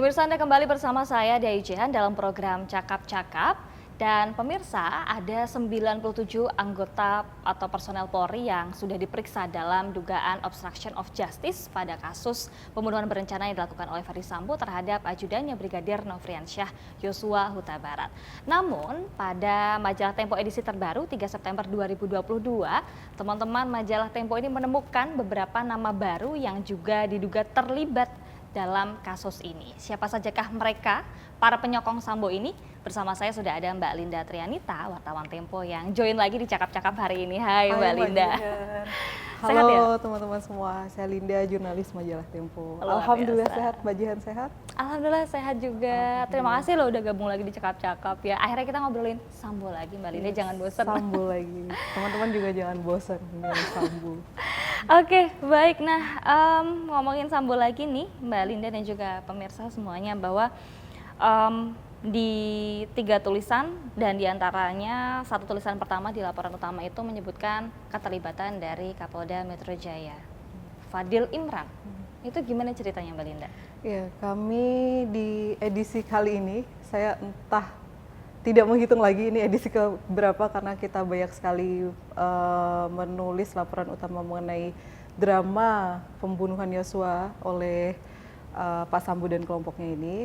Pemirsa, Anda kembali bersama saya Dai Jihan dalam program Cakap-Cakap. Dan pemirsa, ada 97 anggota atau personel Polri yang sudah diperiksa dalam dugaan obstruction of justice pada kasus pembunuhan berencana yang dilakukan oleh Ferdy Sambo terhadap ajudannya Brigadir Nofriansyah Yosua Huta Barat. Namun, pada majalah Tempo edisi terbaru 3 September 2022, teman-teman majalah Tempo ini menemukan beberapa nama baru yang juga diduga terlibat dalam kasus ini. Siapa sajakah mereka, para penyokong Sambo ini? Bersama saya sudah ada Mbak Linda Trianita, wartawan Tempo yang join lagi di Cakap-Cakap hari ini. Hai Mbak Linda. Halo ya? Teman-teman semua, saya Linda, jurnalis majalah Tempo. Alhamdulillah sehat, Mbak Jihan sehat? Alhamdulillah sehat juga. Terima kasih loh udah gabung lagi di Cakap-Cakap ya. Akhirnya kita ngobrolin Sambo lagi, Mbak Linda, jangan bosan. Sambo lagi, teman-teman juga jangan bosan dengan Sambo. Oke, baik. Nah, ngomongin Sambo lagi nih, Mbak Linda dan juga pemirsa semuanya, bahwa di 3 tulisan dan diantaranya satu tulisan pertama di laporan utama itu menyebutkan keterlibatan dari Kapolda Metro Jaya, Fadil Imran. Itu gimana ceritanya, Mbak Linda? Ya, kami di edisi kali ini, saya entah tidak menghitung lagi ini edisi ke berapa karena kita banyak sekali menulis laporan utama mengenai drama pembunuhan Yosua oleh Pak Sambo dan kelompoknya ini,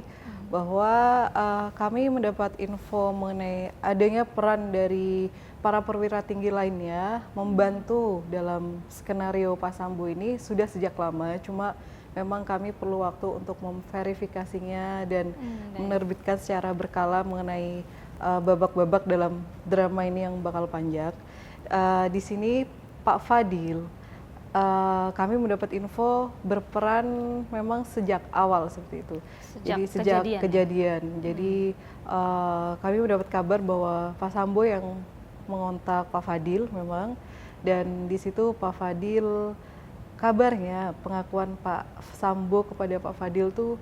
bahwa kami mendapat info mengenai adanya peran dari para perwira tinggi lainnya membantu dalam skenario Pak Sambo ini sudah sejak lama, cuma memang kami perlu waktu untuk memverifikasinya dan menerbitkan secara berkala mengenai babak-babak dalam drama ini yang bakal panjang. Di sini Pak Fadil, kami mendapat info berperan memang sejak awal seperti itu. Sejak kejadian. Jadi kami mendapat kabar bahwa Pak Sambo yang mengontak Pak Fadil memang, dan di situ Pak Fadil kabarnya pengakuan Pak Sambo kepada Pak Fadil tuh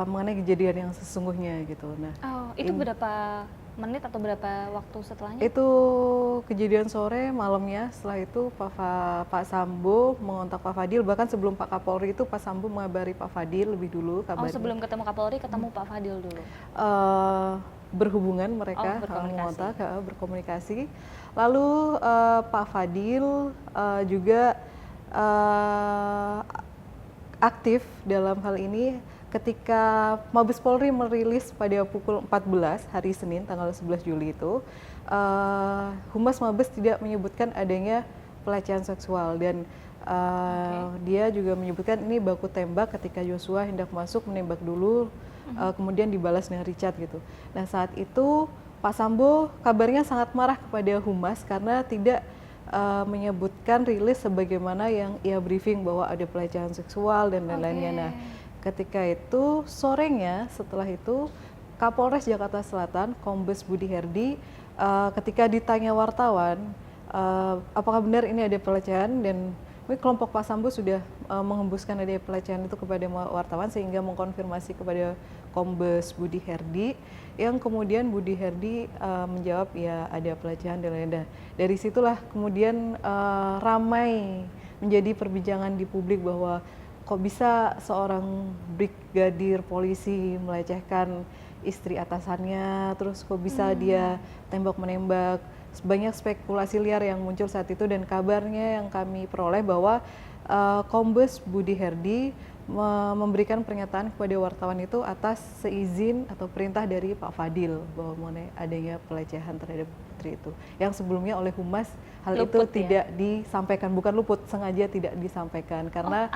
mengenai kejadian yang sesungguhnya gitu. Nah, itu berapa menit atau berapa waktu setelahnya? Itu kejadian sore, malamnya. Setelah itu Pak Sambo mengontak Pak Fadil, bahkan sebelum Pak Kapolri itu Pak Sambo mengabari Pak Fadil lebih dulu kabarnya. Sebelum ketemu Kapolri ketemu Pak Fadil dulu? Berhubungan mereka, mengontak, berkomunikasi. Lalu Pak Fadil juga aktif dalam hal ini ketika Mabes Polri merilis pada pukul 14 hari Senin tanggal 11 Juli itu, Humas Mabes tidak menyebutkan adanya pelecehan seksual, dan dia juga menyebutkan ini baku tembak ketika Yosua hendak masuk menembak dulu, kemudian dibalas dengan Richard gitu. Nah, saat itu Pak Sambo kabarnya sangat marah kepada Humas karena tidak menyebutkan rilis sebagaimana yang ia briefing bahwa ada pelecehan seksual dan lain-lainnya. Nah, ketika itu sorenya setelah itu Kapolres Jakarta Selatan Kombes Budi Herdi ketika ditanya wartawan apakah benar ini ada pelecehan, dan kelompok Pak Sambo sudah menghembuskan ada pelecehan itu kepada wartawan sehingga mengkonfirmasi kepada Kombes Budi Herdi, yang kemudian Budi Herdi menjawab ya ada pelecehan dan lain-lain. Dari situlah kemudian ramai menjadi perbincangan di publik bahwa kok bisa seorang brigadir polisi melecehkan istri atasannya, terus kok bisa dia tembak-menembak. Banyak spekulasi liar yang muncul saat itu, dan kabarnya yang kami peroleh bahwa Kombes Budi Herdi memberikan pernyataan kepada wartawan itu atas seizin atau perintah dari Pak Fadil bahwa mengenai adanya pelecehan terhadap putri itu, yang sebelumnya oleh Humas hal luput, itu tidak disampaikan, bukan luput, sengaja tidak disampaikan karena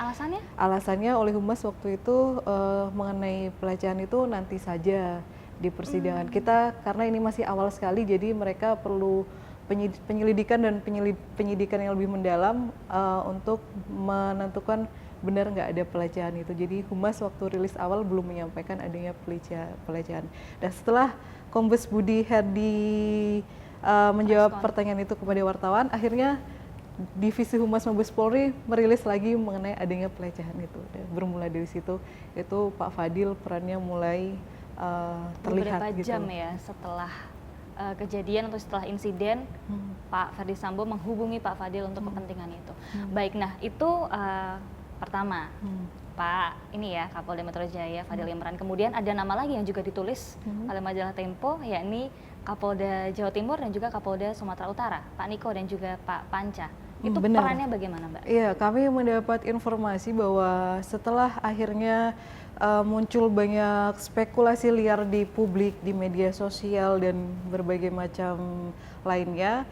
alasannya oleh Humas waktu itu mengenai pelecehan itu nanti saja di persidangan kita, karena ini masih awal sekali, jadi mereka perlu penyelidikan dan penyidikan yang lebih mendalam untuk menentukan benar nggak ada pelecehan itu. Jadi Humas waktu rilis awal belum menyampaikan adanya pelecehan. Dan setelah Kombes Budi Herdi menjawab pertanyaan itu kepada wartawan, akhirnya Divisi Humas Mabes Polri merilis lagi mengenai adanya pelecehan itu. Dan bermula dari situ, itu Pak Fadil perannya mulai terlihat beberapa jam ya setelah kejadian atau setelah insiden, Pak Ferdy Sambo menghubungi Pak Fadil untuk kepentingan itu. Baik, nah itu pertama. Pak ini ya Kapolda Metro Jaya Fadil Imran. Kemudian ada nama lagi yang juga ditulis oleh majalah Tempo, yakni Kapolda Jawa Timur dan juga Kapolda Sumatera Utara, Pak Niko dan juga Pak Panca. Itu Benar. perannya bagaimana, Mbak? Iya, kami mendapat informasi bahwa setelah akhirnya muncul banyak spekulasi liar di publik, di media sosial dan berbagai macam lainnya,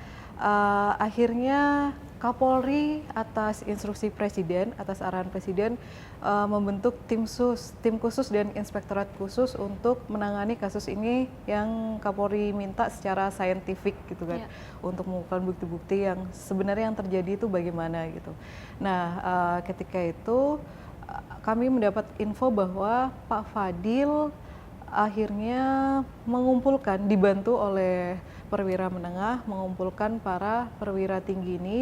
akhirnya Kapolri atas instruksi Presiden, atas arahan Presiden membentuk tim khusus dan inspektorat khusus untuk menangani kasus ini yang Kapolri minta secara saintifik gitu kan, untuk mengumpulkan bukti-bukti yang sebenarnya yang terjadi itu bagaimana gitu. Nah, ketika itu kami mendapat info bahwa Pak Fadil akhirnya mengumpulkan, dibantu oleh perwira menengah, mengumpulkan para perwira tinggi ini,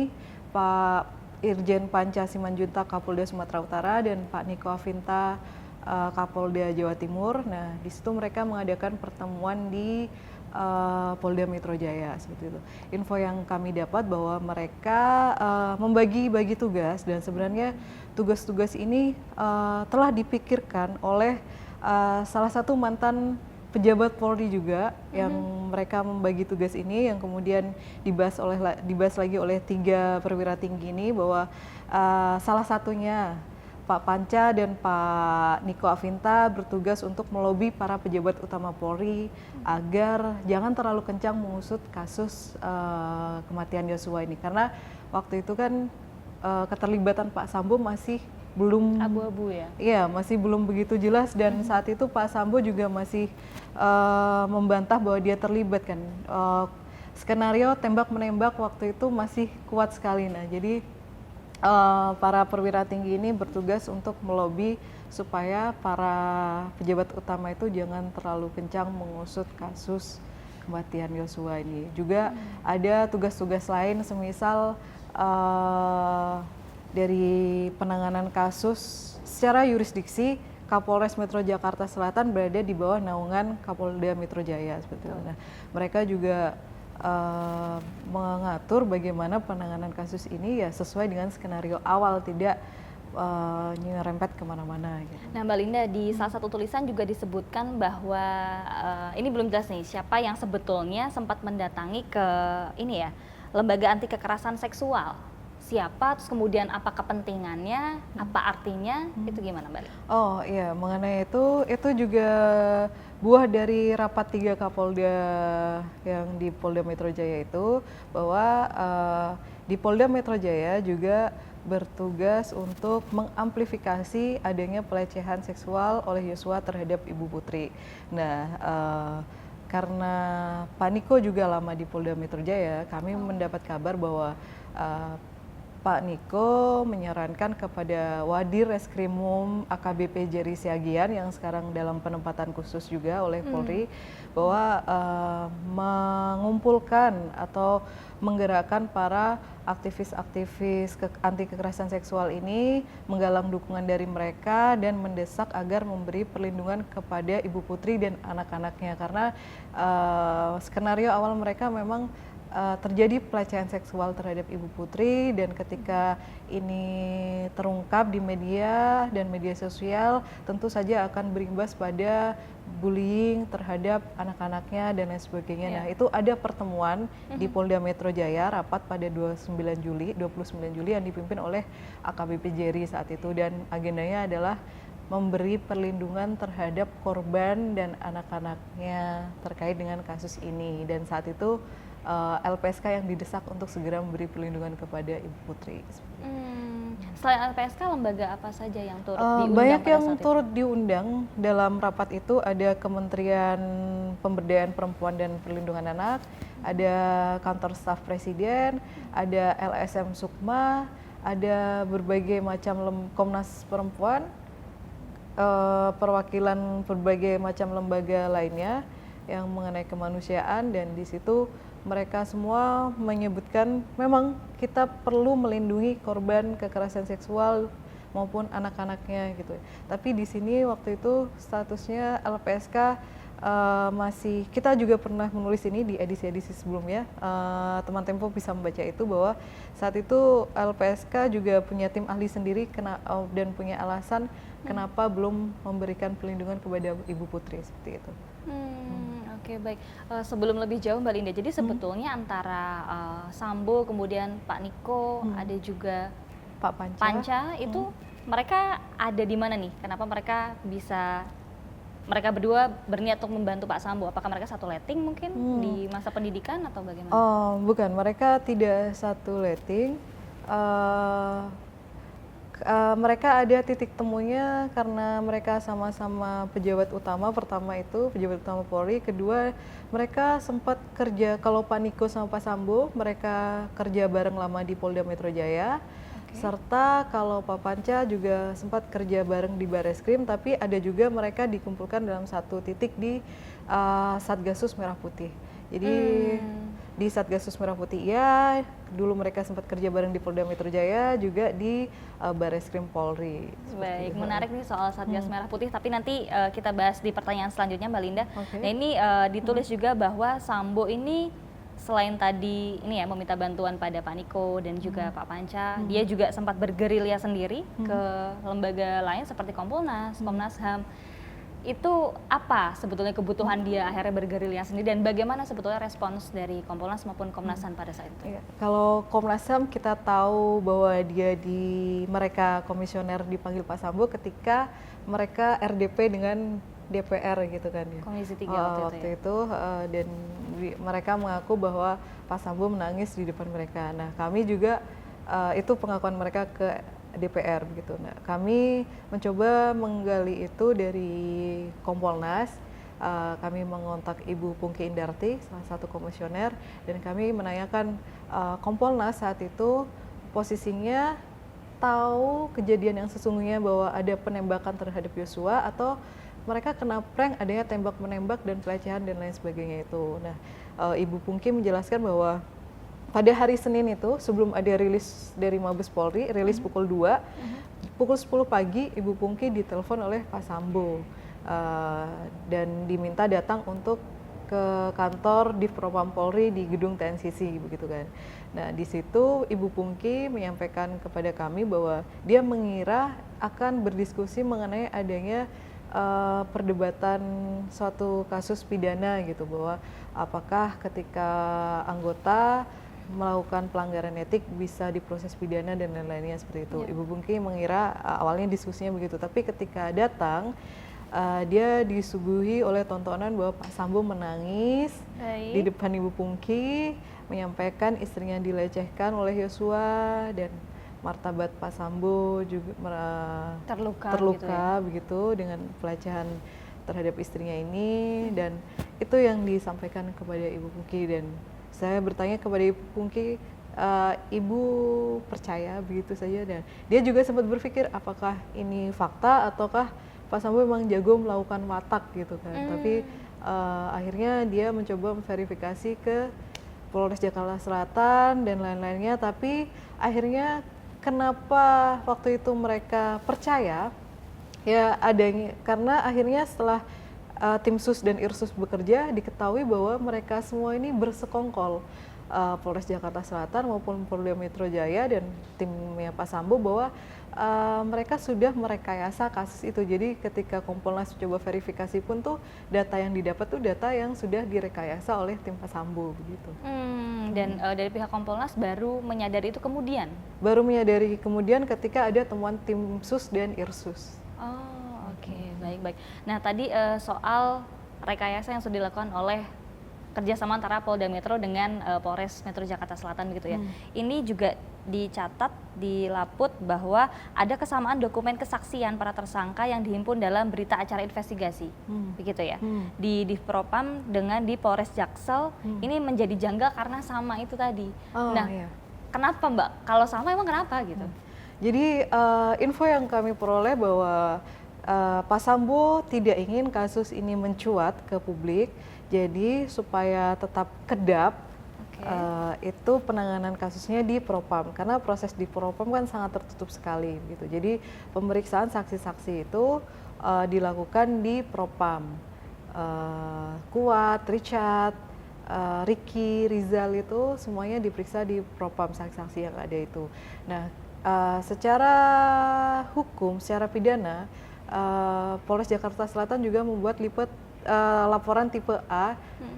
Pak Irjen Panca Simanjuntak Kapolda Sumatera Utara dan Pak Niko Afinta Kapolda Jawa Timur. Nah, di situ mereka mengadakan pertemuan di Polda Metro Jaya seperti itu. Info yang kami dapat bahwa mereka membagi-bagi tugas dan sebenarnya tugas-tugas ini telah dipikirkan oleh salah satu mantan pejabat Polri juga yang mereka membagi tugas ini, yang kemudian dibahas lagi oleh 3 perwira tinggi ini, bahwa salah satunya Pak Panca dan Pak Niko Afinta bertugas untuk melobi para pejabat utama Polri agar jangan terlalu kencang mengusut kasus kematian Yosua ini, karena waktu itu kan keterlibatan Pak Sambo masih belum abu-abu ya? Iya, masih belum begitu jelas dan saat itu Pak Sambo juga masih membantah bahwa dia terlibat kan. Skenario tembak-menembak waktu itu masih kuat sekali. Nah, jadi para perwira tinggi ini bertugas untuk melobi supaya para pejabat utama itu jangan terlalu kencang mengusut kasus kematian Yosua ini. Juga ada tugas-tugas lain, semisal dari penanganan kasus secara yurisdiksi, Kapolres Metro Jakarta Selatan berada di bawah naungan Kapolda Metro Jaya seperti itu. Nah, mereka juga mengatur bagaimana penanganan kasus ini ya sesuai dengan skenario awal, tidak nyerempet kemana-mana. Gitu. Nah, Mbak Linda, di salah satu tulisan juga disebutkan bahwa ini belum jelas nih siapa yang sebetulnya sempat mendatangi ke ini ya lembaga anti kekerasan seksual. Siapa, terus kemudian apa kepentingannya, apa artinya, itu gimana Mbak? Oh iya, mengenai itu juga buah dari rapat 3 Kapolda yang di Polda Metro Jaya itu, bahwa di Polda Metro Jaya juga bertugas untuk mengamplifikasi adanya pelecehan seksual oleh Yosua terhadap Ibu Putri. Nah, karena Pak Niko juga lama di Polda Metro Jaya, kami mendapat kabar bahwa Pak Niko menyarankan kepada Wadir Reskrimum AKBP Jerry Siagian yang sekarang dalam penempatan khusus juga oleh Polri, bahwa mengumpulkan atau menggerakkan para aktivis-aktivis anti kekerasan seksual ini, menggalang dukungan dari mereka dan mendesak agar memberi perlindungan kepada Ibu Putri dan anak-anaknya, karena skenario awal mereka memang terjadi pelecehan seksual terhadap Ibu Putri, dan ketika ini terungkap di media dan media sosial tentu saja akan berimbas pada bullying terhadap anak-anaknya dan lain sebagainya. Nah, itu ada pertemuan di Polda Metro Jaya, rapat pada 29 Juli yang dipimpin oleh AKBP Jerry saat itu, dan agendanya adalah memberi perlindungan terhadap korban dan anak-anaknya terkait dengan kasus ini, dan saat itu LPSK yang didesak untuk segera memberi perlindungan kepada Ibu Putri. Selain LPSK, lembaga apa saja yang turut diundang? Banyak yang turut diundang dalam rapat itu. Ada Kementerian Pemberdayaan Perempuan dan Perlindungan Anak, ada Kantor Staf Presiden, ada LSM Sukma, ada berbagai macam Komnas Perempuan, perwakilan berbagai macam lembaga lainnya yang mengenai kemanusiaan, dan di situ mereka semua menyebutkan memang kita perlu melindungi korban kekerasan seksual maupun anak-anaknya gitu. Tapi di sini waktu itu statusnya LPSK masih, kita juga pernah menulis ini di edisi-edisi sebelumnya, teman Tempo bisa membaca itu bahwa saat itu LPSK juga punya tim ahli sendiri dan punya alasan kenapa belum memberikan perlindungan kepada Ibu Putri seperti itu. Oke, baik. Sebelum lebih jauh Mbak Linda, jadi sebetulnya antara Sambo kemudian Pak Niko ada juga Pak Panca itu mereka ada di mana nih? Kenapa mereka berdua berniat untuk membantu Pak Sambo? Apakah mereka satu letting mungkin di masa pendidikan atau bagaimana? Oh, bukan, mereka tidak satu letting. Mereka ada titik temunya karena mereka sama-sama pejabat utama. Pertama itu pejabat utama Polri, kedua mereka sempat kerja, kalau Pak Niko sama Pak Sambo mereka kerja bareng lama di Polda Metro Jaya. Serta kalau Pak Panca juga sempat kerja bareng di Bareskrim, tapi ada juga mereka dikumpulkan dalam satu titik di Satgasus Merah Putih. Jadi di Satgasus Merah Putih ya, dulu mereka sempat kerja bareng di Polda Metro Jaya, juga di Bareskrim Polri. Baik, menarik nih soal Satgas Merah Putih, tapi nanti kita bahas di pertanyaan selanjutnya Mbak Linda. Nah ini ditulis juga bahwa Sambo ini selain tadi ini ya meminta bantuan pada Pak Niko dan juga Pak Panca, dia juga sempat bergerilya sendiri ke lembaga lain seperti Kompolnas, Komnas HAM. Itu apa sebetulnya kebutuhan dia akhirnya bergerilya sendiri dan bagaimana sebetulnya respons dari Kompolnas maupun Komnas HAM pada saat itu? Ya, kalau Komnas HAM kita tahu bahwa mereka komisioner dipanggil Pak Sambo ketika mereka RDP dengan DPR gitu kan ya. Komisi 3 waktu itu dan mereka mengaku bahwa Pak Sambo menangis di depan mereka. Nah, kami juga itu pengakuan mereka ke DPR begitu. Nah, kami mencoba menggali itu dari Kompolnas. Kami mengontak Ibu Pungki Indarti, salah satu komisioner, dan kami menanyakan Kompolnas saat itu posisinya tahu kejadian yang sesungguhnya bahwa ada penembakan terhadap Yosua atau mereka kena prank adanya tembak-menembak dan pelecehan dan lain sebagainya itu. Nah, Ibu Pungki menjelaskan bahwa pada hari Senin itu sebelum ada rilis dari Mabes Polri, rilis pukul 2, pukul 10 pagi Ibu Pungki ditelepon oleh Pak Sambo dan diminta datang untuk ke kantor Divpropam Polri di gedung TNCC begitu kan. Nah, di situ Ibu Pungki menyampaikan kepada kami bahwa dia mengira akan berdiskusi mengenai adanya perdebatan suatu kasus pidana gitu, bahwa apakah ketika anggota melakukan pelanggaran etik bisa diproses pidana dan lain-lainnya seperti itu. Ibu Pungki mengira awalnya diskusinya begitu, tapi ketika datang dia disuguhi oleh tontonan bahwa Pak Sambo menangis di depan Ibu Pungki, menyampaikan istrinya dilecehkan oleh Yosua dan martabat Pak Sambo juga terluka begitu dengan pelecehan terhadap istrinya ini, dan itu yang disampaikan kepada Ibu Pungki. Dan saya bertanya kepada Ibu Pungki, Ibu percaya begitu saja? Dan dia juga sempat berpikir apakah ini fakta ataukah Pak Sambo memang jago melakukan watak gitu kan. Tapi akhirnya dia mencoba memverifikasi ke Polres Jakarta Selatan dan lain-lainnya, tapi akhirnya kenapa waktu itu mereka percaya ya adanya, karena akhirnya setelah tim sus dan irsus bekerja diketahui bahwa mereka semua ini bersekongkol, Polres Jakarta Selatan maupun Polda Metro Jaya dan timnya Pak Sambo, bahwa mereka sudah merekayasa kasus itu. Jadi ketika Kompolnas coba verifikasi pun tuh data yang didapat tuh data yang sudah direkayasa oleh tim Pak Sambo begitu. Dan dari pihak Kompolnas baru menyadari itu kemudian? Baru menyadari kemudian ketika ada temuan tim sus dan irsus. Oh, oke, baik-baik. Nah tadi soal rekayasa yang sudah dilakukan oleh kerjasama antara Polda Metro dengan Polres Metro Jakarta Selatan begitu ya. Ini juga dicatat di Laput bahwa ada kesamaan dokumen kesaksian para tersangka yang dihimpun dalam berita acara investigasi, begitu ya. Di Divpropam dengan di Polres Jaksel ini menjadi janggal karena sama itu tadi. Kenapa Mbak? Kalau sama emang kenapa gitu? Jadi info yang kami peroleh bahwa Pak Sambo tidak ingin kasus ini mencuat ke publik. Jadi supaya tetap kedap, itu penanganan kasusnya di Propam, karena proses di Propam kan sangat tertutup sekali gitu. Jadi pemeriksaan saksi-saksi itu dilakukan di Propam. Kuat, Richard, Ricky, Rizal itu semuanya diperiksa di Propam, saksi-saksi yang ada itu. Nah, secara hukum, secara pidana, Polres Jakarta Selatan juga membuat laporan tipe A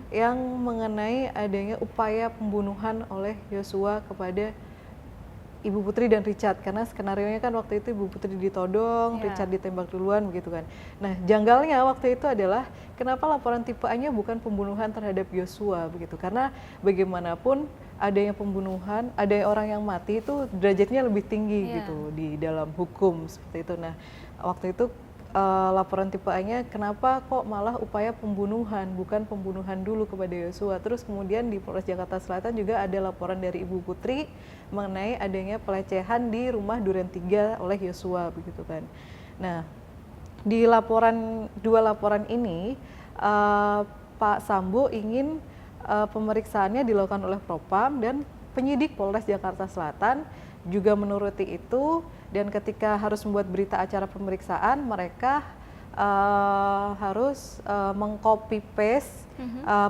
yang mengenai adanya upaya pembunuhan oleh Yosua kepada Ibu Putri dan Richard, karena skenarionya kan waktu itu Ibu Putri ditodong, Richard ditembak duluan begitu kan. Nah, janggalnya waktu itu adalah kenapa laporan tipe A-nya bukan pembunuhan terhadap Yosua begitu, karena bagaimanapun adanya pembunuhan, ada orang yang mati itu derajatnya lebih tinggi gitu di dalam hukum seperti itu. Nah, waktu itu laporan tipe A-nya kenapa kok malah upaya pembunuhan, bukan pembunuhan dulu kepada Yosua. Terus kemudian di Polres Jakarta Selatan juga ada laporan dari Ibu Putri mengenai adanya pelecehan di rumah Duren 3 oleh Yosua begitu kan. Nah, di dua laporan ini Pak Sambo ingin pemeriksaannya dilakukan oleh Propam, dan penyidik Polres Jakarta Selatan juga menuruti itu, dan ketika harus membuat berita acara pemeriksaan, mereka harus meng-copy paste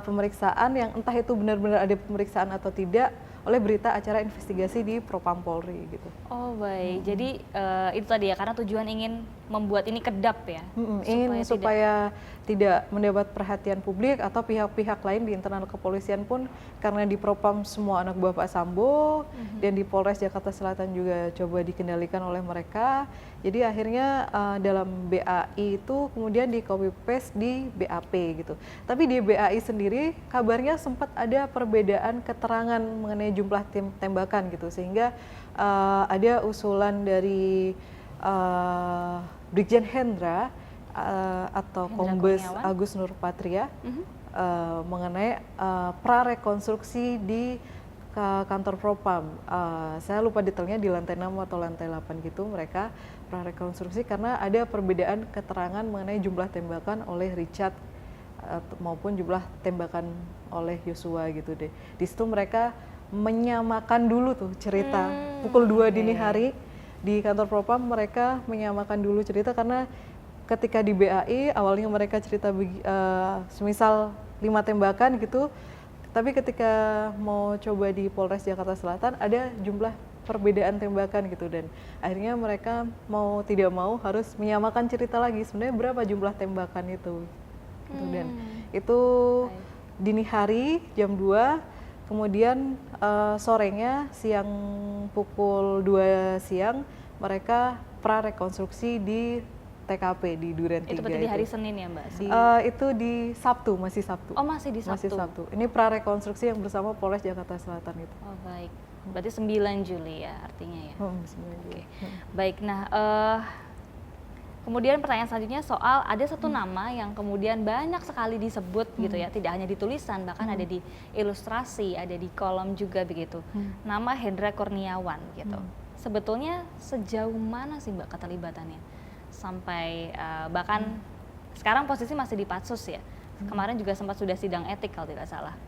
pemeriksaan yang entah itu benar-benar ada pemeriksaan atau tidak oleh berita acara investigasi di Propam Polri gitu. Oh baik, jadi itu tadi ya, karena tujuan ingin membuat ini kedap ya? Ingin supaya tidak mendapat perhatian publik atau pihak-pihak lain di internal kepolisian pun, karena di Propam semua anak buah Pak Sambo, dan di Polres Jakarta Selatan juga coba dikendalikan oleh mereka. Jadi akhirnya dalam BAI itu kemudian di copy paste di BAP gitu. Tapi di BAI sendiri kabarnya sempat ada perbedaan keterangan mengenai jumlah tembakan gitu, sehingga ada usulan dari Brigjen Hendra atau Kombes Agus Nurpatria mengenai prarekonstruksi di kantor Propam. Saya lupa detailnya di lantai 6 atau lantai 8 gitu, mereka prarekonstruksi karena ada perbedaan keterangan mengenai jumlah tembakan oleh Richard maupun jumlah tembakan oleh Yosua gitu deh. Di situ mereka menyamakan dulu tuh cerita pukul 2 dini hari di kantor Propam, mereka menyamakan dulu cerita, karena ketika di BAI awalnya mereka cerita semisal 5 tembakan gitu, tapi ketika mau coba di Polres Jakarta Selatan ada jumlah perbedaan tembakan gitu, dan akhirnya mereka mau tidak mau harus menyamakan cerita lagi sebenarnya berapa jumlah tembakan itu gitu. Dan itu dini hari jam 2, kemudian sorenya siang pukul 2 siang mereka prarekonstruksi di TKP di Duren 3. Itu berarti di hari Senin ya Mbak? Itu di Sabtu, masih Sabtu. Oh masih di Sabtu? Masih Sabtu. Ini prarekonstruksi yang bersama Polres Jakarta Selatan itu. Oh baik, berarti 9 Juli ya artinya ya? 9 Juli. Baik, nah kemudian pertanyaan selanjutnya soal ada satu nama yang kemudian banyak sekali disebut gitu ya, tidak hanya di tulisan, bahkan ada di ilustrasi, ada di kolom juga begitu. Nama Hendra Kurniawan gitu. Sebetulnya sejauh mana sih Mbak keterlibatannya? Sampai bahkan sekarang posisi masih di Patsus ya. Kemarin juga sempat sudah sidang etik kalau tidak salah.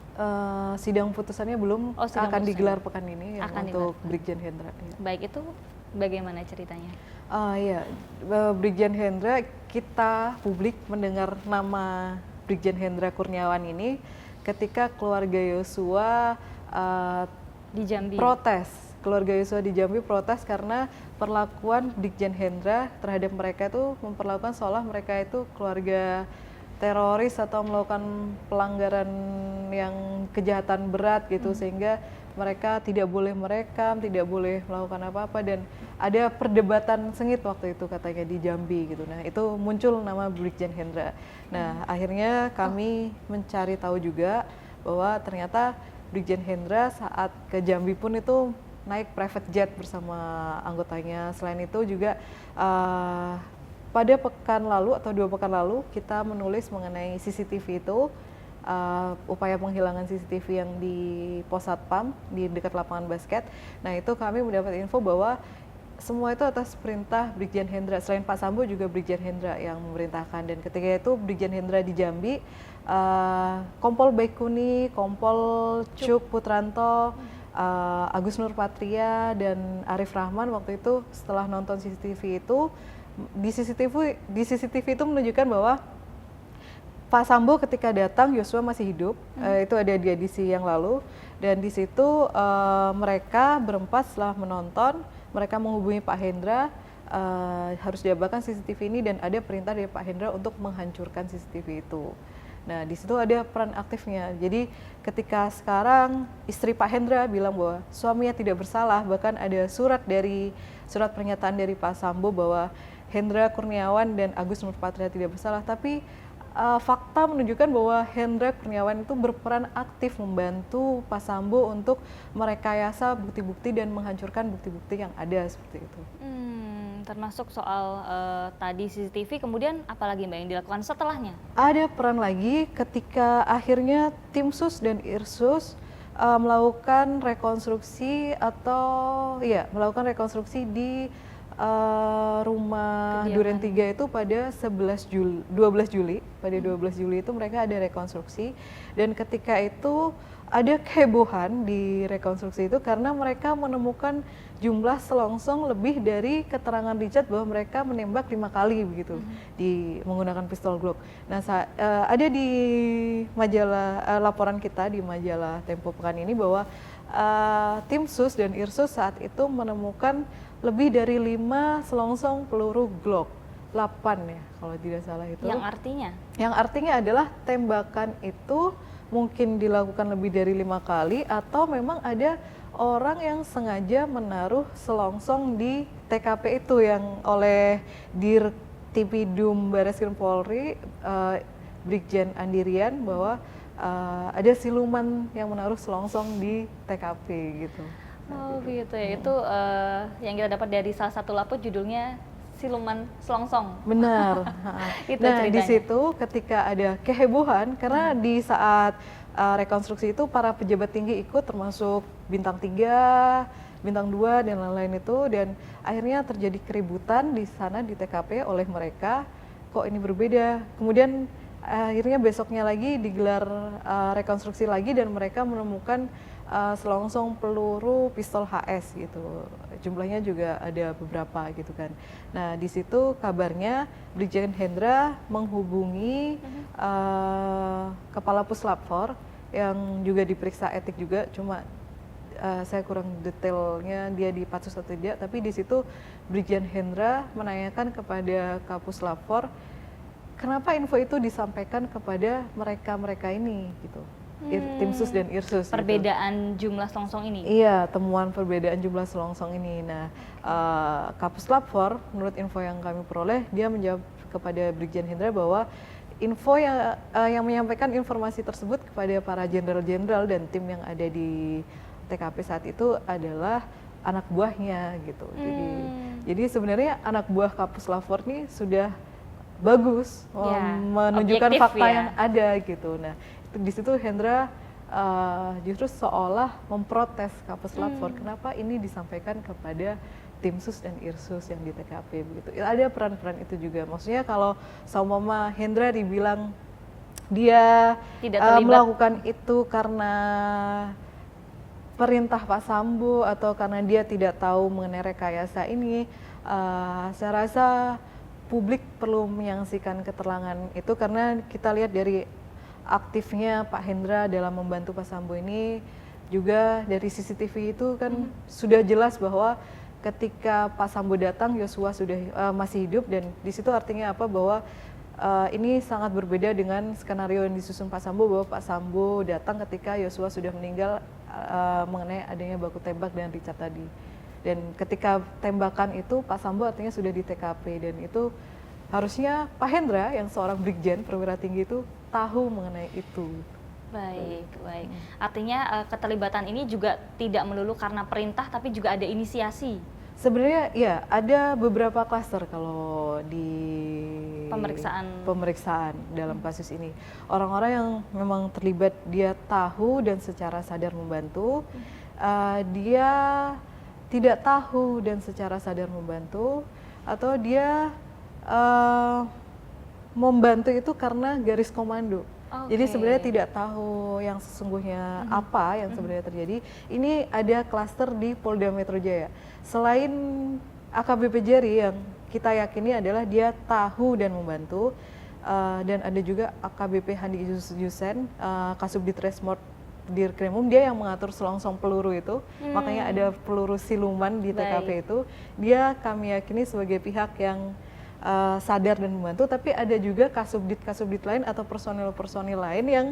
Sidang putusannya belum, akan digelar pekan ini ya, untuk Brigjen Hendra. Ya. Baik, itu bagaimana ceritanya? Ya, Brigjen Hendra, kita publik mendengar nama Brigjen Hendra Kurniawan ini ketika keluarga Yosua di Jambi protes. Keluarga Yosua di Jambi protes karena perlakuan Brigjen Hendra terhadap mereka itu memperlakukan seolah mereka itu keluarga teroris atau melakukan pelanggaran yang kejahatan berat gitu, sehingga mereka tidak boleh merekam, tidak boleh melakukan apa-apa, dan ada perdebatan sengit waktu itu katanya di Jambi gitu. Nah, itu muncul nama Brigjen Hendra. Nah, akhirnya kami mencari tahu juga bahwa ternyata Brigjen Hendra saat ke Jambi pun itu naik private jet bersama anggotanya. Selain itu juga pada pekan lalu atau 2 pekan lalu kita menulis mengenai CCTV itu, upaya penghilangan CCTV yang di Pos Satpam di dekat lapangan basket. Nah, itu kami mendapat info bahwa semua itu atas perintah Brigjen Hendra. Selain Pak Sambo juga Brigjen Hendra yang memerintahkan. Dan ketika itu Brigjen Hendra di Jambi, Kompol Baikuni, Kompol Cuk Putranto, Agus Nurpatria dan Arif Rahman waktu itu setelah nonton CCTV itu, di CCTV itu menunjukkan bahwa Pak Sambo ketika datang Yosua masih hidup, itu ada di edisi yang lalu, dan di situ mereka berempat setelah menonton, mereka menghubungi Pak Hendra, harus diabalkan CCTV ini dan ada perintah dari Pak Hendra untuk menghancurkan CCTV itu. Nah, di situ ada peran aktifnya. Jadi ketika sekarang istri Pak Hendra bilang bahwa suaminya tidak bersalah, bahkan ada surat pernyataan dari Pak Sambo bahwa Hendra Kurniawan dan Agus Nurpatria tidak bersalah, tapi fakta menunjukkan bahwa Hendra Kurniawan itu berperan aktif membantu Pak Sambo untuk merekayasa bukti-bukti dan menghancurkan bukti-bukti yang ada seperti itu. Termasuk soal tadi CCTV, kemudian apalagi Mbak yang dilakukan setelahnya? Ada peran lagi ketika akhirnya tim sus dan Irsus melakukan rekonstruksi di rumah Duren 3 itu pada 12 Juli itu mereka ada rekonstruksi, dan ketika itu ada kehebohan di rekonstruksi itu karena mereka menemukan jumlah selongsong lebih dari keterangan Richard bahwa mereka menembak 5 kali begitu menggunakan pistol Glock. Nah, ada di majalah laporan kita di majalah Tempo pekan ini bahwa tim sus dan Irsus saat itu menemukan lebih dari 5 selongsong peluru Glock 8 ya kalau tidak salah itu. Yang artinya adalah tembakan itu mungkin dilakukan lebih dari 5 kali atau memang ada orang yang sengaja menaruh selongsong di TKP itu yang oleh Dirtipidum Barreskrim Polri Brigjen Andirian bahwa ada siluman yang menaruh selongsong di TKP gitu. Oh gitu ya, itu yang kita dapat dari salah satu lapor judulnya Siluman Selongsong. Benar. Itu nah ceritanya. Di situ ketika ada kehebohan karena di saat rekonstruksi itu para pejabat tinggi ikut termasuk bintang 3, bintang 2 dan lain-lain itu, dan akhirnya terjadi keributan di sana di TKP oleh mereka, kok ini berbeda. Kemudian akhirnya besoknya lagi digelar rekonstruksi lagi dan mereka menemukan selongsong peluru pistol HS gitu. Jumlahnya juga ada beberapa gitu kan. Nah, di situ kabarnya Brigjen Hendra menghubungi Kepala Puslap 4 yang juga diperiksa etik juga, cuma saya kurang detailnya dia dipatsus atau tidak, tapi di situ Brigjen Hendra menanyakan kepada Kapuslap 4 kenapa info itu disampaikan kepada mereka ini gitu. Tim sus dan Irsus. Perbedaan jumlah selongsong ini? Iya, temuan perbedaan jumlah selongsong ini. Nah, Kapuslap 4 menurut info yang kami peroleh, dia menjawab kepada Brigjen Hendra bahwa info yang menyampaikan informasi tersebut kepada para jenderal-jenderal dan tim yang ada di TKP saat itu adalah anak buahnya gitu. Jadi sebenarnya anak buah Kapuslap 4 ini sudah bagus menunjukkan fakta yang ada gitu. Nah, di situ Hendra justru seolah memprotes Kapuslap 4 kenapa ini disampaikan kepada tim sus dan Irsus yang di TKP begitu. Ada peran-peran itu juga. Maksudnya kalau seumpama Hendra dibilang dia melakukan itu karena perintah Pak Sambo atau karena dia tidak tahu mengenai rekayasa ini, saya rasa publik perlu menyaksikan keterangan itu karena kita lihat dari aktifnya Pak Hendra dalam membantu Pak Sambo ini, juga dari CCTV itu kan sudah jelas bahwa ketika Pak Sambo datang Yosua sudah masih hidup, dan di situ artinya apa, bahwa ini sangat berbeda dengan skenario yang disusun Pak Sambo bahwa Pak Sambo datang ketika Yosua sudah meninggal mengenai adanya baku tembak dengan Richard tadi. Dan ketika tembakan itu Pak Sambo artinya sudah di TKP, dan itu harusnya Pak Hendra yang seorang brigjen perwira tinggi itu tahu mengenai itu. Baik. Artinya keterlibatan ini juga tidak melulu karena perintah, tapi juga ada inisiasi. Sebenarnya ya ada beberapa klaster kalau di pemeriksaan dalam kasus ini. Orang-orang yang memang terlibat dia tahu dan secara sadar membantu, dia tidak tahu dan secara sadar membantu, atau dia membantu itu karena garis komando. Jadi sebenarnya tidak tahu yang sesungguhnya apa yang sebenarnya terjadi. Ini ada klaster di Polda Metro Jaya. Selain AKBP Jerry yang kita yakini adalah dia tahu dan membantu, dan ada juga AKBP Handi Jusen, Kasubdit Resmort Dirkrimum, dia yang mengatur selongsong peluru itu, makanya ada peluru siluman di TKP itu. Dia kami yakini sebagai pihak yang sadar dan membantu, tapi ada juga kasubdit lain atau personil lain yang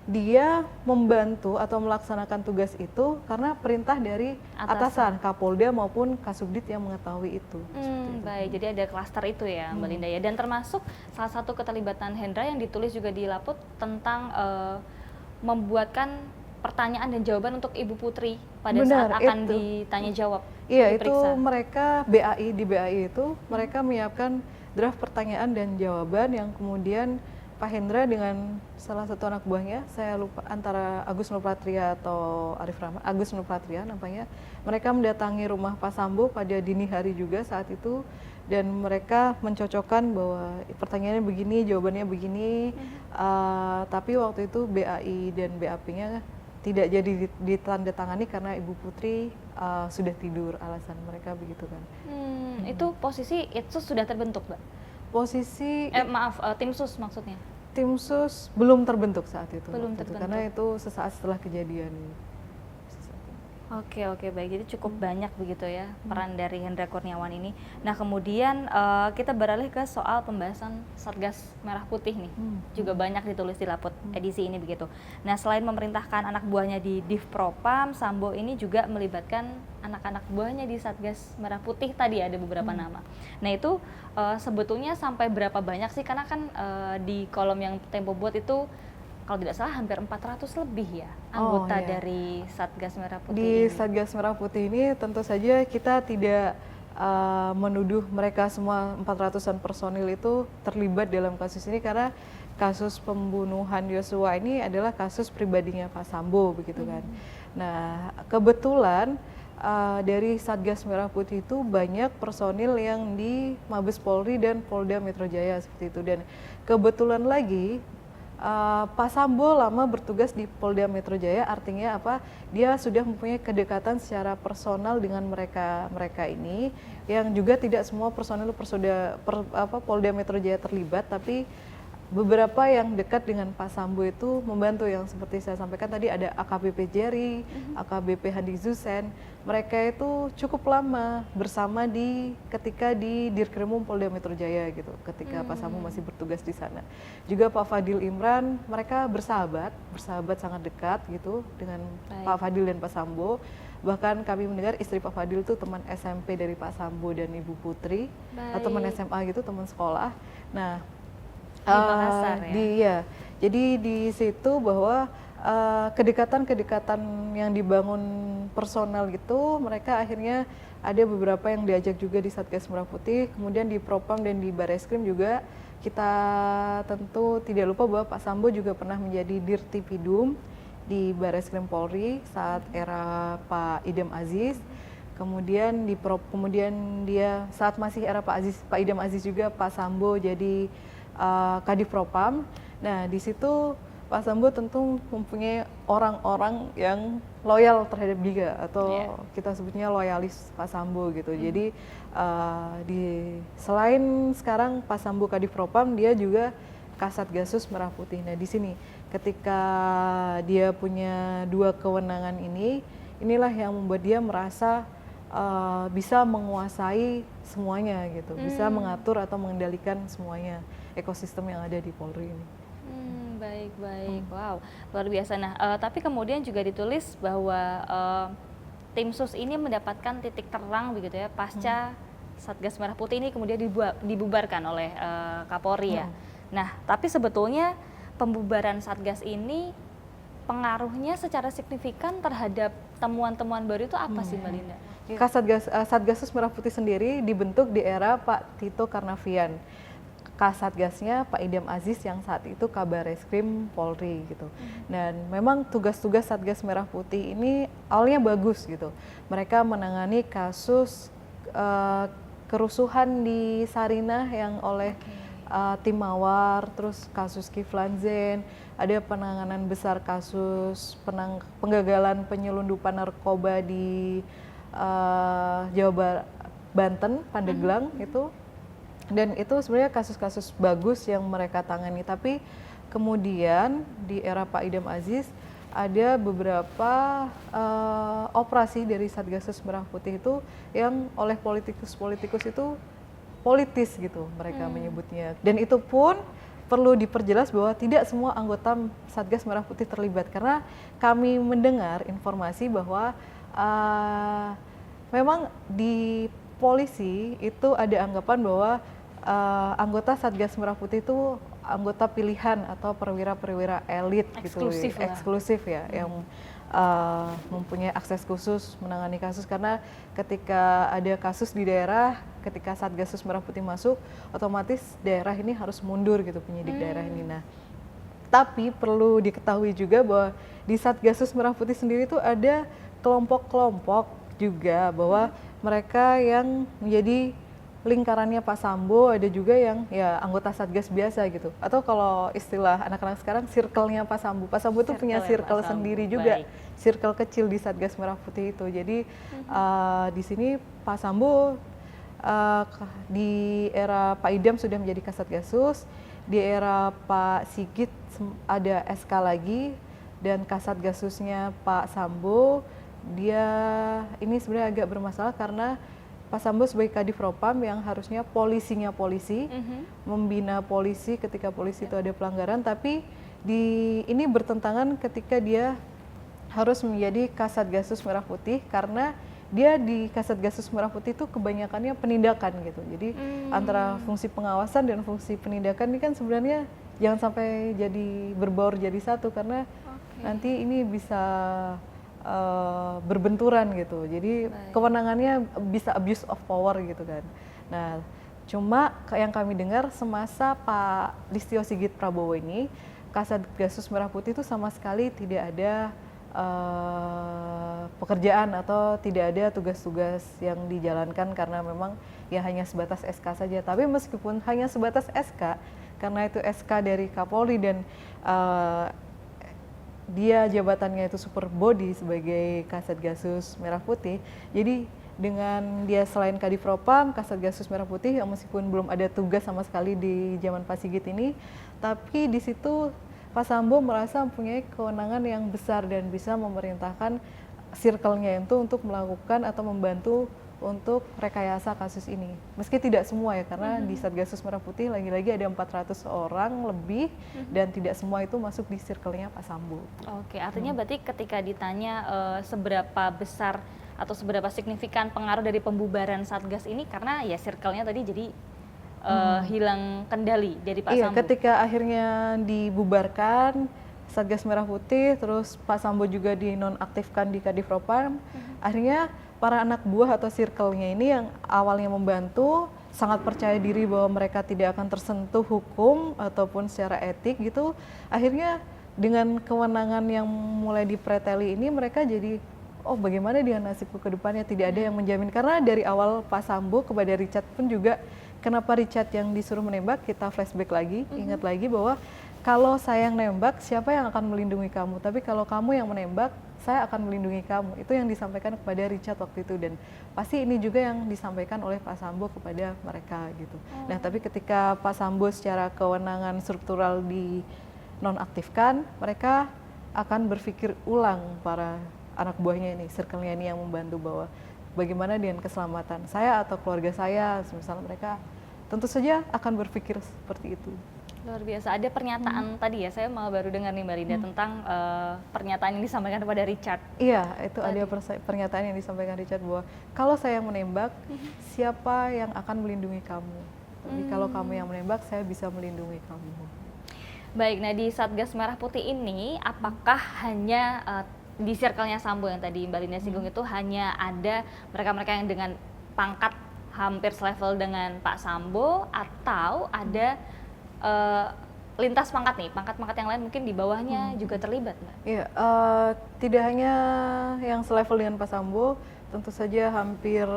dia membantu atau melaksanakan tugas itu karena perintah dari atasan Kapolda maupun Kasubdit yang mengetahui itu. Baik, jadi ada klaster itu ya Mbak Linda ya, dan termasuk salah satu keterlibatan Hendra yang ditulis juga di Laput tentang membuatkan pertanyaan dan jawaban untuk Ibu Putri pada saat akan ditanya jawab. Iya, itu mereka di BAI itu mereka menyiapkan draft pertanyaan dan jawaban yang kemudian Pak Hendra dengan salah satu anak buahnya, saya lupa antara Agus Nurpatria atau Arif Rahman, Agus Nurpatria nampaknya, mereka mendatangi rumah Pak Sambo pada dini hari juga saat itu, dan mereka mencocokkan bahwa pertanyaannya begini, jawabannya begini, tapi waktu itu BAI dan BAP-nya tidak jadi ditandatangani karena Ibu Putri sudah tidur, alasan mereka begitu kan. Itu posisi itu sudah terbentuk, Mbak? Posisi tim sus maksudnya. Tim sus belum terbentuk saat itu. Belum terbentuk. Karena itu sesaat setelah kejadian. Oke, baik. Jadi cukup banyak begitu ya peran dari Hendra Kurniawan ini. Nah, kemudian kita beralih ke soal pembahasan Satgas Merah Putih nih. Juga banyak ditulis di Laput edisi ini begitu. Nah, selain memerintahkan anak buahnya di Divpropam, Sambo ini juga melibatkan anak-anak buahnya di Satgas Merah Putih tadi ada beberapa nama. Nah, itu sebetulnya sampai berapa banyak sih? Karena kan di kolom yang Tempo buat itu kalau tidak salah hampir 400 lebih ya anggota dari Satgas Merah Putih di Satgas Merah Putih ini tentu saja kita tidak menuduh mereka semua 400-an personil itu terlibat dalam kasus ini, karena kasus pembunuhan Yosua ini adalah kasus pribadinya Pak Sambo begitu kan. Nah, kebetulan dari Satgas Merah Putih itu banyak personil yang di Mabes Polri dan Polda Metro Jaya seperti itu, dan kebetulan lagi Pak Sambo lama bertugas di Polda Metro Jaya, artinya apa? Dia sudah mempunyai kedekatan secara personal dengan mereka ini, yang juga tidak semua personil Polda Metro Jaya terlibat, tapi beberapa yang dekat dengan Pak Sambo itu membantu, yang seperti saya sampaikan tadi ada AKBP Jerry, AKBP Handi Zusen, mereka itu cukup lama bersama ketika di Dirkrimum Polda Metro Jaya gitu, ketika Pak Sambo masih bertugas di sana. Juga Pak Fadil Imran, mereka bersahabat sangat dekat gitu dengan Pak Fadil dan Pak Sambo. Bahkan kami mendengar istri Pak Fadil itu teman SMP dari Pak Sambo dan Ibu Putri, atau teman SMA gitu, teman sekolah. Nah, di Makassar ya? Jadi di situ bahwa kedekatan yang dibangun personal gitu, mereka akhirnya ada beberapa yang diajak juga di Satgas Merah Putih, kemudian di Propam dan di Bareskrim juga. Kita tentu tidak lupa bahwa Pak Sambo juga pernah menjadi Dirtipidum di Bareskrim Polri saat era Pak Idam Aziz. Kemudian dia saat masih era Pak Idam Aziz juga Pak Sambo jadi Kadif Propam. Nah, di situ Pak Sambo tentu mempunyai orang-orang yang loyal terhadap dia, atau kita sebutnya loyalis Pak Sambo gitu. Jadi selain sekarang Pak Sambo Kadif Propam, dia juga Kasatgasus Merah Putih. Nah, di sini ketika dia punya dua kewenangan inilah yang membuat dia merasa bisa menguasai semuanya gitu, bisa mengatur atau mengendalikan semuanya ekosistem yang ada di Polri ini. Baik. Wow, luar biasa. Nah, tapi kemudian juga ditulis bahwa tim sus ini mendapatkan titik terang begitu ya pasca Satgas Merah Putih ini kemudian dibubarkan oleh Kapolri ya. Nah, tapi sebetulnya pembubaran Satgas ini pengaruhnya secara signifikan terhadap temuan-temuan baru itu apa sih Mbak Linda? Satgasus Merah Putih sendiri dibentuk di era Pak Tito Karnavian. Kasatgasnya Pak Idam Aziz yang saat itu Kabareskrim Polri gitu. Dan memang tugas-tugas Satgas Merah Putih ini awalnya bagus gitu. Mereka menangani kasus kerusuhan di Sarinah yang oleh tim Mawar, terus kasus Kiflan Zain, ada penanganan besar kasus penggagalan penyelundupan narkoba di Jawa Barat, Banten, Pandeglang itu. Dan itu sebenarnya kasus-kasus bagus yang mereka tangani. Tapi kemudian di era Pak Idam Aziz ada beberapa operasi dari Satgasus Merah Putih itu yang oleh politikus-politikus itu politis gitu mereka menyebutnya. Dan itu pun perlu diperjelas bahwa tidak semua anggota Satgas Merah Putih terlibat, karena kami mendengar informasi bahwa memang di polisi itu ada anggapan bahwa anggota Satgas Merah Putih itu anggota pilihan atau perwira-perwira elit Eksklusif gitu, lah. eksklusif ya, yang mempunyai akses khusus menangani kasus. Karena ketika ada kasus di daerah, ketika Satgasus Merah Putih masuk, otomatis daerah ini harus mundur gitu, penyidik daerah ini. Nah, tapi perlu diketahui juga bahwa di Satgasus Merah Putih sendiri itu ada kelompok-kelompok juga, bahwa mereka yang menjadi lingkarannya Pak Sambo, ada juga yang ya anggota Satgas biasa gitu. Atau kalau istilah anak-anak sekarang, circle-nya Pak Sambo. Pak Sambo itu punya circle sendiri juga, circle kecil di Satgas Merah Putih itu. Jadi di sini Pak Sambo di era Pak Idam sudah menjadi Kasatgasus, di era Pak Sigit ada SK lagi, dan Kasatgasusnya Pak Sambo, dia ini sebenarnya agak bermasalah karena Pak Sambo sebagai Kadif Propam yang harusnya polisinya polisi, membina polisi ketika polisi itu ada pelanggaran, tapi ini bertentangan ketika dia harus menjadi Kasatgasus Merah Putih, karena dia di Kasatgasus Merah Putih itu kebanyakannya penindakan gitu. Jadi antara fungsi pengawasan dan fungsi penindakan ini kan sebenarnya jangan sampai jadi berbaur jadi satu, karena nanti ini bisa berbenturan gitu. Jadi kewenangannya bisa abuse of power gitu kan. Nah, cuma yang kami dengar semasa Pak Listio Sigit Prabowo ini, Kasatgasus Merah Putih itu sama sekali tidak ada pekerjaan atau tidak ada tugas-tugas yang dijalankan, karena memang ya hanya sebatas SK saja. Tapi meskipun hanya sebatas SK, karena itu SK dari Kapolri dan dia jabatannya itu super body sebagai Kasatgasus Merah Putih. Jadi dengan dia selain Kadif Propam, Kasatgasus Merah Putih yang meskipun belum ada tugas sama sekali di zaman Pak Sigit ini, tapi di situ Pak Sambo merasa mempunyai kewenangan yang besar dan bisa memerintahkan circle-nya itu untuk melakukan atau membantu untuk rekayasa kasus ini. Meski tidak semua ya, karena di Satgasus Merah Putih lagi-lagi ada 400 orang lebih dan tidak semua itu masuk di circle-nya Pak Sambo. Oke, artinya berarti ketika ditanya seberapa besar atau seberapa signifikan pengaruh dari pembubaran Satgas ini, karena ya circle-nya tadi jadi hilang kendali dari Pak Sambo. Ketika akhirnya dibubarkan Satgas Merah Putih, terus Pak Sambo juga dinonaktifkan di Kadif Propam, akhirnya para anak buah atau circle-nya ini yang awalnya membantu, sangat percaya diri bahwa mereka tidak akan tersentuh hukum ataupun secara etik gitu, akhirnya dengan kewenangan yang mulai dipreteli ini, mereka jadi, oh bagaimana dengan nasibku ke depannya, tidak ada yang menjamin. Karena dari awal Pak Sambo kepada Richard pun juga, kenapa Richard yang disuruh menembak, kita flashback lagi, ingat lagi bahwa kalau saya yang nembak, siapa yang akan melindungi kamu? Tapi kalau kamu yang menembak, saya akan melindungi kamu. Itu yang disampaikan kepada Richard waktu itu, dan pasti ini juga yang disampaikan oleh Pak Sambo kepada mereka gitu. Nah, tapi ketika Pak Sambo secara kewenangan struktural dinonaktifkan, mereka akan berpikir ulang, para anak buahnya ini, circle-nya ini yang membantu, bahwa bagaimana dengan keselamatan saya atau keluarga saya, misalnya mereka tentu saja akan berpikir seperti itu. Luar biasa. Ada pernyataan tadi ya, saya malah baru dengar nih Mbak Linda tentang pernyataan yang disampaikan kepada Richard. Iya, itu ada pernyataan yang disampaikan Richard bahwa kalau saya yang menembak, siapa yang akan melindungi kamu? Tapi kalau kamu yang menembak, saya bisa melindungi kamu. Baik, nah di Satgas Merah Putih ini, apakah hanya di circle-nya Sambo yang tadi Mbak Linda singgung itu hanya ada mereka-mereka yang dengan pangkat hampir selevel dengan Pak Sambo, atau ada lintas pangkat nih, pangkat-pangkat yang lain mungkin di bawahnya juga terlibat, Mbak? Iya, tidak hanya yang selevel dengan Pak Sambo, tentu saja hampir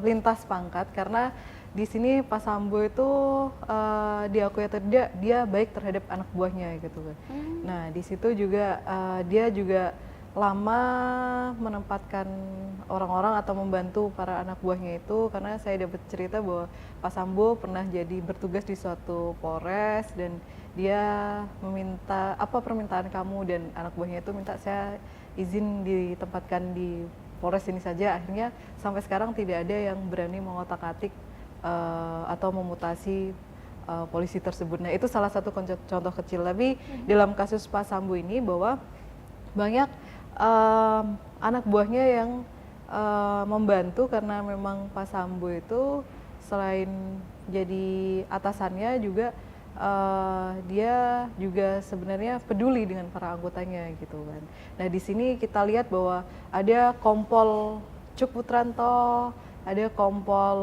lintas pangkat, karena di sini Pak Sambo itu diakui atau tidak, dia baik terhadap anak buahnya gitu kan. Nah, di situ juga dia juga lama menempatkan orang-orang atau membantu para anak buahnya itu, karena saya dapat cerita bahwa Pak Sambo pernah jadi bertugas di suatu Polres dan dia meminta apa permintaan kamu, dan anak buahnya itu minta saya izin ditempatkan di Polres ini saja. Akhirnya sampai sekarang tidak ada yang berani mengotak-atik atau memutasi polisi tersebut. Nah, itu salah satu contoh kecil. Tapi dalam kasus Pak Sambo ini bahwa banyak anak buahnya yang membantu, karena memang Pak Sambo itu selain jadi atasannya juga dia juga sebenarnya peduli dengan para anggotanya gitu kan. Nah, di sini kita lihat bahwa ada Kompol Cuk Putranto, ada Kompol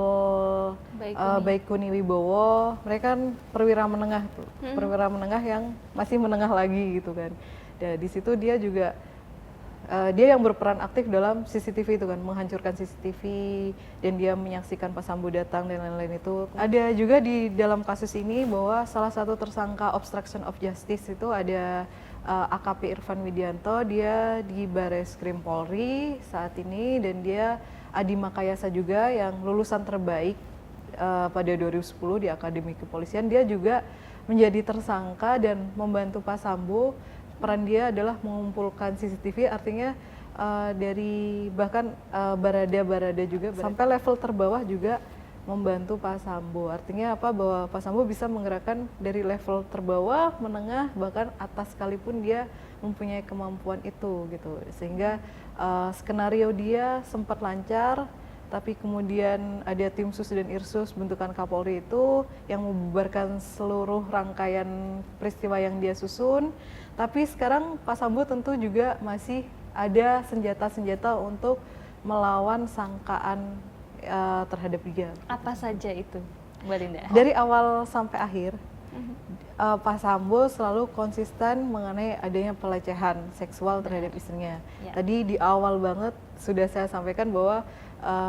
Baikuni Wibowo, mereka kan perwira menengah, perwira menengah yang masih menengah lagi gitu kan. Dan di situ dia juga dia yang berperan aktif dalam CCTV itu kan, menghancurkan CCTV, dan dia menyaksikan Pak Sambo datang dan lain-lain itu. Ada juga di dalam kasus ini bahwa salah satu tersangka obstruction of justice itu ada AKP Irfan Widianto, dia di Bareskrim Polri saat ini, dan dia Adi Makayasa juga yang lulusan terbaik pada 2010 di Akademi Kepolisian. Dia juga menjadi tersangka dan membantu Pak Sambo. Peran dia adalah mengumpulkan CCTV, artinya dari bahkan barada juga sampai level terbawah juga membantu Pak Sambo. Artinya apa? Bahwa Pak Sambo bisa menggerakkan dari level terbawah, menengah, bahkan atas sekalipun dia mempunyai kemampuan itu gitu. Sehingga skenario dia sempat lancar, tapi kemudian ada tim sus dan irsus bentukan Kapolri itu yang membubarkan seluruh rangkaian peristiwa yang dia susun. Tapi sekarang Pak Sambo tentu juga masih ada senjata-senjata untuk melawan sangkaan terhadap dia. Apa saja itu, Mbak Linda? Dari awal sampai akhir, Pak Sambo selalu konsisten mengenai adanya pelecehan seksual terhadap istrinya. Ya. Tadi di awal banget sudah saya sampaikan bahwa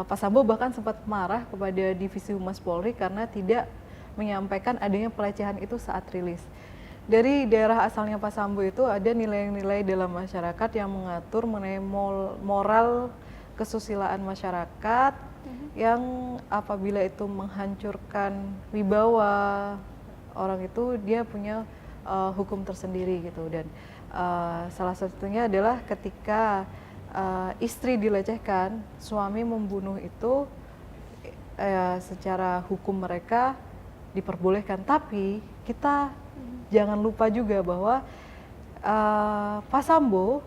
Pak Sambo bahkan sempat marah kepada Divisi Humas Polri karena tidak menyampaikan adanya pelecehan itu saat rilis. Dari daerah asalnya Pak Sambo itu ada nilai-nilai dalam masyarakat yang mengatur mengenai moral kesusilaan masyarakat, yang apabila itu menghancurkan wibawa orang itu dia punya hukum tersendiri gitu. Dan salah satunya adalah ketika istri dilecehkan, suami membunuh itu secara hukum mereka diperbolehkan. Tapi kita jangan lupa juga bahwa Pak Sambo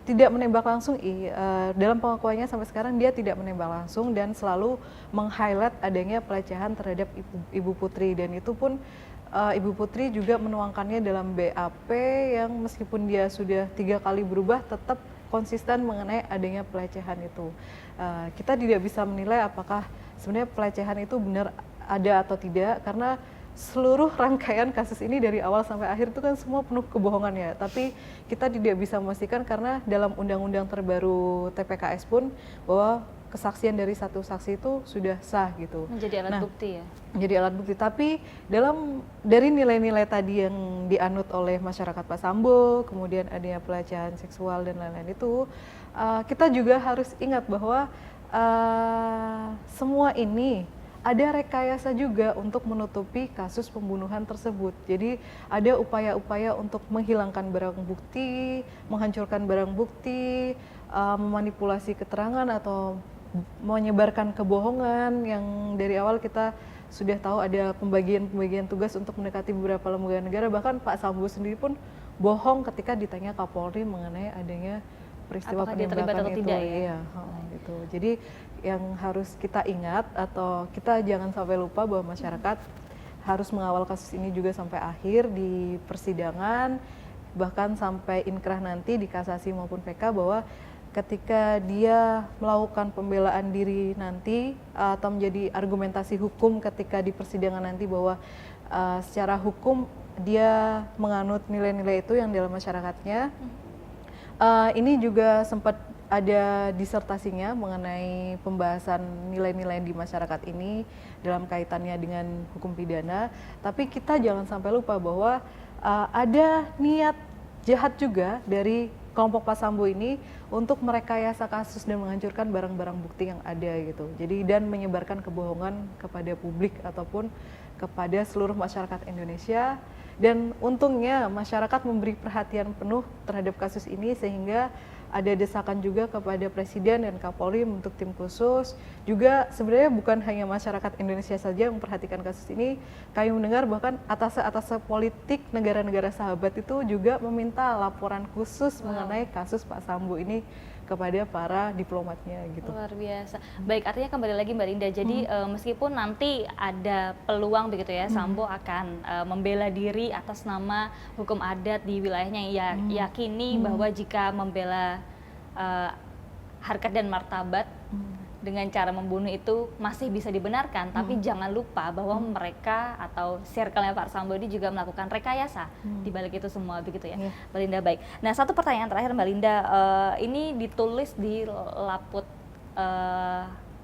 tidak menembak langsung. Dalam pengakuannya sampai sekarang dia tidak menembak langsung dan selalu meng-highlight adanya pelecehan terhadap Ibu Putri, dan itu pun Ibu Putri juga menuangkannya dalam BAP yang meskipun dia sudah 3 kali berubah tetap konsisten mengenai adanya pelecehan itu. Kita tidak bisa menilai apakah sebenarnya pelecehan itu benar ada atau tidak, karena seluruh rangkaian kasus ini dari awal sampai akhir itu kan semua penuh kebohongan ya. Tapi kita tidak bisa memastikan karena dalam undang-undang terbaru TPKS pun bahwa kesaksian dari satu saksi itu sudah sah gitu. Menjadi alat bukti ya? Menjadi alat bukti, tapi dari nilai-nilai tadi yang dianut oleh masyarakat Pak Sambo, kemudian adanya pelecehan seksual dan lain-lain itu, kita juga harus ingat bahwa semua ini ada rekayasa juga untuk menutupi kasus pembunuhan tersebut. Jadi ada upaya-upaya untuk menghilangkan barang bukti, menghancurkan barang bukti, memanipulasi keterangan atau menyebarkan kebohongan yang dari awal kita sudah tahu ada pembagian tugas untuk mendekati beberapa lembaga negara. Bahkan Pak Sambo sendiri pun bohong ketika ditanya Kapolri mengenai adanya peristiwa penembakan itu. Tidak, ya? Iya, gitu. Jadi yang harus kita ingat atau kita jangan sampai lupa bahwa masyarakat harus mengawal kasus ini juga sampai akhir di persidangan, bahkan sampai inkrah nanti di kasasi maupun PK, bahwa ketika dia melakukan pembelaan diri nanti atau menjadi argumentasi hukum ketika di persidangan nanti bahwa secara hukum dia menganut nilai-nilai itu yang dalam masyarakatnya. Ini juga sempat ada disertasinya mengenai pembahasan nilai-nilai di masyarakat ini dalam kaitannya dengan hukum pidana. Tapi kita jangan sampai lupa bahwa ada niat jahat juga dari kelompok Pak Sambo ini untuk merekayasa kasus dan menghancurkan barang-barang bukti yang ada gitu. Jadi dan menyebarkan kebohongan kepada publik ataupun kepada seluruh masyarakat Indonesia. Dan untungnya masyarakat memberi perhatian penuh terhadap kasus ini sehingga ada desakan juga kepada Presiden dan Kapolri untuk tim khusus. Juga sebenarnya bukan hanya masyarakat Indonesia saja yang memperhatikan kasus ini. Kami mendengar bahkan atas-atas politik negara-negara sahabat itu juga meminta laporan khusus mengenai kasus Pak Sambo ini kepada para diplomatnya gitu. Luar biasa. Baik, artinya kembali lagi Mbak Linda. Jadi meskipun nanti ada peluang begitu ya, Sambo akan membela diri atas nama hukum adat di wilayahnya yang yakini bahwa jika membela harkat dan martabat dengan cara membunuh itu masih bisa dibenarkan, tapi jangan lupa bahwa mereka atau circle-nya Pak Sambo ini juga melakukan rekayasa di balik itu semua begitu ya, Mbak Linda. Baik. Nah, satu pertanyaan terakhir Mbak Linda, ini ditulis di laput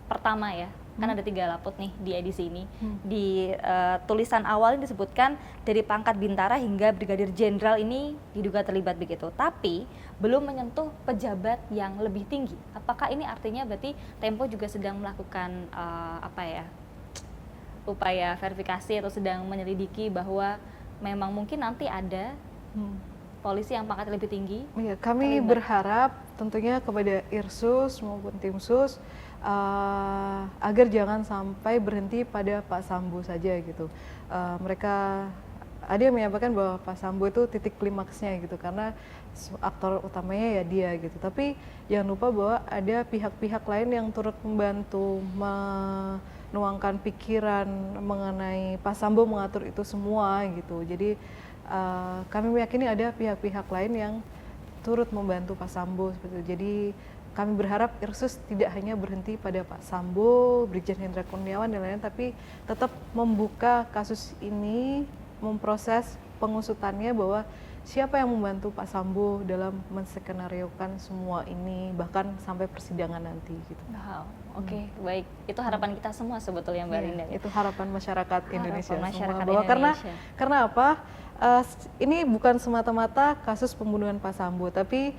pertama ya, kan ada 3 laput nih di edisi ini. Di tulisan awal ini disebutkan dari pangkat bintara hingga brigadir jenderal ini diduga terlibat begitu, tapi belum menyentuh pejabat yang lebih tinggi. Apakah ini artinya berarti Tempo juga sedang melakukan upaya verifikasi atau sedang menyelidiki bahwa memang mungkin nanti ada polisi yang pangkat lebih tinggi? Iya, kami berharap tentunya kepada Irsus maupun tim sus agar jangan sampai berhenti pada Pak Sambo saja gitu. Mereka ada yang menyampaikan bahwa Pak Sambo itu titik klimaksnya gitu karena aktor utamanya ya dia gitu. Tapi jangan lupa bahwa ada pihak-pihak lain yang turut membantu menuangkan pikiran mengenai Pak Sambo mengatur itu semua gitu. Jadi kami meyakini ada pihak-pihak lain yang turut membantu Pak Sambo seperti itu. Jadi kami berharap Irsus tidak hanya berhenti pada Pak Sambo, Brigjen Hendra Kurniawan dan lain-lain, tapi tetap membuka kasus ini, memproses pengusutannya bahwa siapa yang membantu Pak Sambo dalam menskenariokan semua ini, bahkan sampai persidangan nanti gitu. Wow, oke, baik. Itu harapan kita semua sebetulnya Mbak Linda. Itu harapan masyarakat Indonesia masyarakat semua. Bahwa Indonesia. Karena apa? Ini bukan semata-mata kasus pembunuhan Pak Sambo, tapi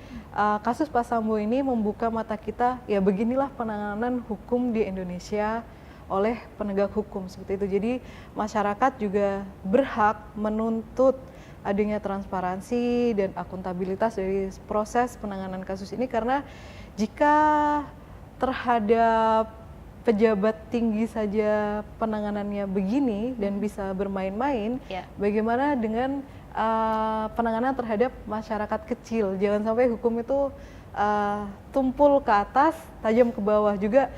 kasus Pak Sambo ini membuka mata kita, ya beginilah penanganan hukum di Indonesia oleh penegak hukum seperti itu. Jadi masyarakat juga berhak menuntut adanya transparansi dan akuntabilitas dari proses penanganan kasus ini, karena jika terhadap pejabat tinggi saja penanganannya begini dan bisa bermain-main, bagaimana dengan penanganan terhadap masyarakat kecil? Jangan sampai hukum itu tumpul ke atas, tajam ke bawah. Juga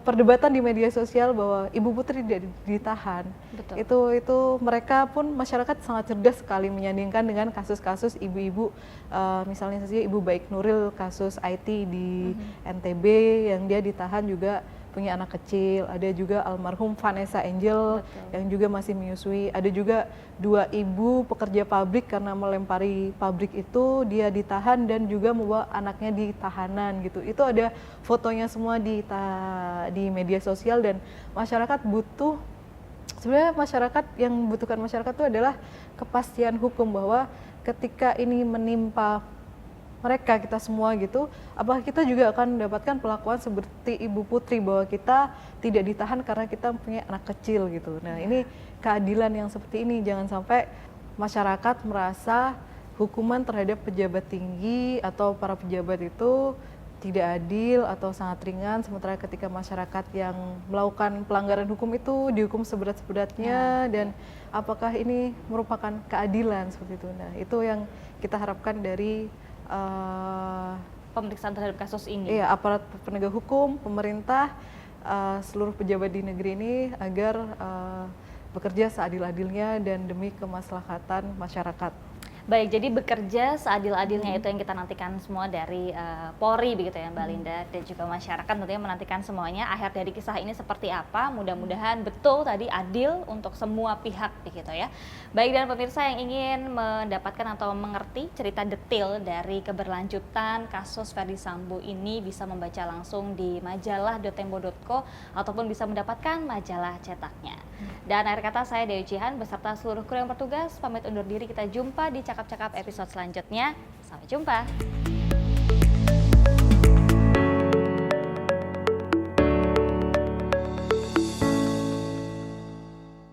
perdebatan di media sosial bahwa Ibu Putri tidak ditahan. Betul. Itu mereka pun masyarakat sangat cerdas sekali menyandingkan dengan kasus-kasus ibu-ibu, misalnya saja Ibu Baik Nuril kasus IT di NTB yang dia ditahan juga punya anak kecil. Ada juga almarhum Vanessa Angel yang juga masih menyusui. Ada juga 2 ibu pekerja pabrik karena melempari pabrik itu dia ditahan dan juga membawa anaknya di tahanan gitu. Itu ada fotonya semua di media sosial, dan masyarakat butuh, sebenarnya masyarakat yang membutuhkan masyarakat itu adalah kepastian hukum bahwa ketika ini menimpa mereka, kita semua gitu, apakah kita juga akan mendapatkan perlakuan seperti Ibu Putri, bahwa kita tidak ditahan karena kita punya anak kecil gitu. Nah, ini keadilan yang seperti ini, jangan sampai masyarakat merasa hukuman terhadap pejabat tinggi atau para pejabat itu tidak adil atau sangat ringan, sementara ketika masyarakat yang melakukan pelanggaran hukum itu dihukum seberat-beratnya, dan apakah ini merupakan keadilan seperti itu. Nah, itu yang kita harapkan dari pemeriksaan terhadap kasus ini. Iya, aparat penegak hukum, pemerintah, seluruh pejabat di negeri ini agar bekerja seadil-adilnya dan demi kemaslahatan masyarakat. Baik, jadi bekerja seadil-adilnya itu yang kita nantikan semua dari Polri begitu ya Mbak Linda, dan juga masyarakat tentunya menantikan semuanya. Akhir dari kisah ini seperti apa? Mudah-mudahan betul tadi adil untuk semua pihak begitu ya. Baik, dan pemirsa yang ingin mendapatkan atau mengerti cerita detail dari keberlanjutan kasus Ferdy Sambo ini bisa membaca langsung di majalah.tempo.co ataupun bisa mendapatkan majalah cetaknya. Dan akhir kata saya Dewi Cihan beserta seluruh kru yang bertugas pamit undur diri. Kita jumpa di Cakap cakap-cakap episode selanjutnya. Sampai jumpa.